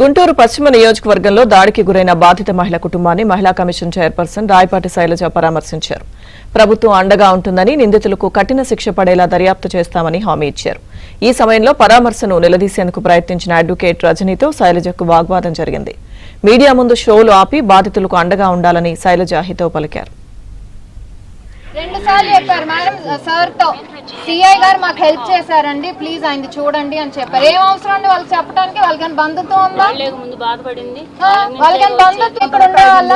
గుంటూరు పశ్చిమ నియోజకవర్గంలో దాడికి గురైన బాధిత మహిళ కుటుంబాన్ని మహిళా కమిషన్ చైర్పర్సన్ రాయపాటి శైలజ పరామర్శించారు. ప్రభుత్వం అండగా ఉంటుందని, నిందితులకు కఠిన శిక్ష పడేలా దర్యాప్తు చేస్తామని హామీ ఇచ్చారు. ఈ సమయంలో పరామర్శను నిలదీసేందుకు ప్రయత్నించిన అడ్వకేట్ రజనీతో శైలజకు వాగ్వాదం జరిగింది. మీడియా ముందు షోలు ఆపి బాధితులకు అండగా ఉండాలని శైలజ హితవు పలికారు. రెండు సార్లు చెప్పారు మేడం సార్ తో, సిఐ గారు మాకు హెల్ప్ చేశారండి, ప్లీజ్ ఆయన్ని చూడండి అని చెప్పారు. ఏం అవసరం అండి వాళ్ళకి చెప్పడానికి? వాళ్ళకని బంధుత్వం ఉందా? వాళ్ళకని బంధుత్వం ఇక్కడ ఉండే వాళ్ళ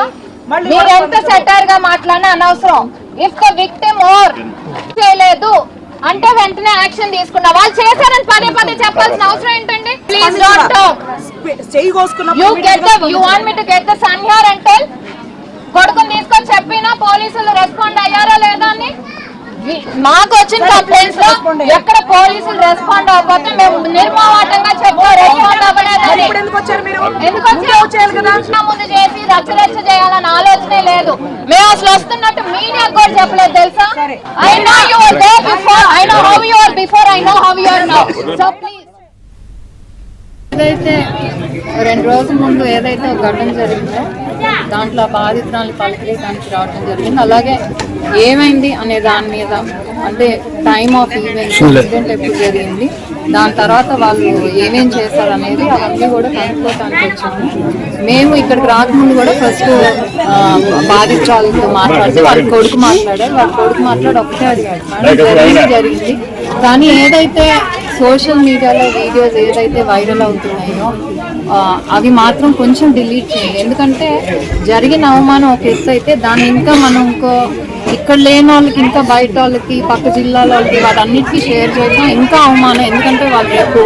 మీరు ఎంత సెటర్ గా మాట్లాడినా అనవసరం. ఇఫ్ ద విక్టిమ్ ఓర్ చేయలేదు అంటే వెంటనే యాక్షన్ తీసుకున్నా. వాళ్ళు చేశారని పదే పదే చెప్పాల్సిన అవసరం ఏంటండి? Please not talk. You want me to get the son here and tell? కొడుకుని తీసుకొని చెప్పినా పోలీసులు రెస్పాండ్ అయ్యారా లేదా అని మాకు వచ్చిన కంప్లైంట్స్ లో ఎక్కడ పోలీసులు రెస్పాండ్ అవ్వకపోతే మేము నిర్మమాటంగా చెప్పాం రెస్పాండ్ అవ్వలేదని. ఎందుకు ముందు చేసి రచ్చరచ్చ చేయాలని ఆలోచనే లేదు. మేము అసలు వస్తున్నట్టు మీడియాకు కూడా చెప్పలేదు తెలుసా? I know you were there before, I know how you are before, I know how you are now. So please ఏదైతే 2 రోజుల ముందు ఏదైతే ఒక ఘటన జరిగిందో దాంట్లో బాధితురాలు పలకరించడానికి రావడం జరిగింది. అలాగే ఏమైంది అనే దాని మీద, అంటే టైమ్ ఆఫ్ ఇన్సిడెంట్ ఎప్పుడు జరిగింది, దాని తర్వాత వాళ్ళు ఏమేం చేశారు అనేది అవన్నీ కూడా కనుక్కోవడానికి వచ్చాము. మేము ఇక్కడికి రాకముందు కూడా ఫస్ట్ బాధితురాలతో మాట్లాడితే వాళ్ళ కొడుకు మాట్లాడారు. వాళ్ళ కొడుకు మాట్లాడి ఒకటే అడిగాడు జరిగింది. కానీ ఏదైతే సోషల్ మీడియాలో వీడియోస్ ఏదైతే వైరల్ అవుతున్నాయో అవి మాత్రం కొంచెం డిలీట్ చేయండి. ఎందుకంటే జరిగిన అవమానం ఒక ఎత్తు అయితే దాన్ని ఇంకా మనం ఇక్కడ లేని వాళ్ళకి, ఇంకా బయట వాళ్ళకి, పక్క జిల్లాల వాళ్ళకి, వాటన్నిటికీ షేర్ చేయడం ఇంకా అవమానం. ఎందుకంటే వాళ్ళు రేపు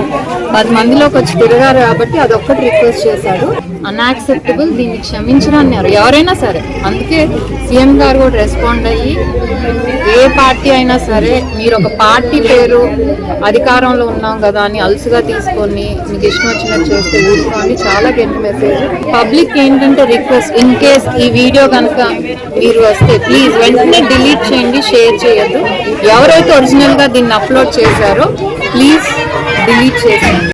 10 మందిలోకి వచ్చి తిరగారు కాబట్టి అదొక్కటి రిక్వెస్ట్ చేశారు. అన్యాక్సెప్టబుల్, దీన్ని క్షమించడానికి ఎవరైనా సరే. అందుకే సీఎం గారు కూడా రెస్పాండ్ అయ్యి ఏ పార్టీ అయినా సరే మీరు ఒక పార్టీ పేరు అధికారంలో ఉన్నాం కదా అని అలుసుగా తీసుకొని మీకు ఇష్టం వచ్చినట్టు చేస్తే ఊరుకోండి, చాలా గట్టి మెసేజ్. పబ్లిక్ ఏంటంటే రిక్వెస్ట్, ఇన్ కేస్ ఈ వీడియో కనుక మీరు వస్తే ప్లీజ్ వెంటనే డిలీట్ చేయండి, షేర్ చేయొద్దు. ఎవరైతే ఒరిజినల్ గా దీన్ని అప్లోడ్ చేశారో ప్లీజ్ డిలీట్ చేయండి.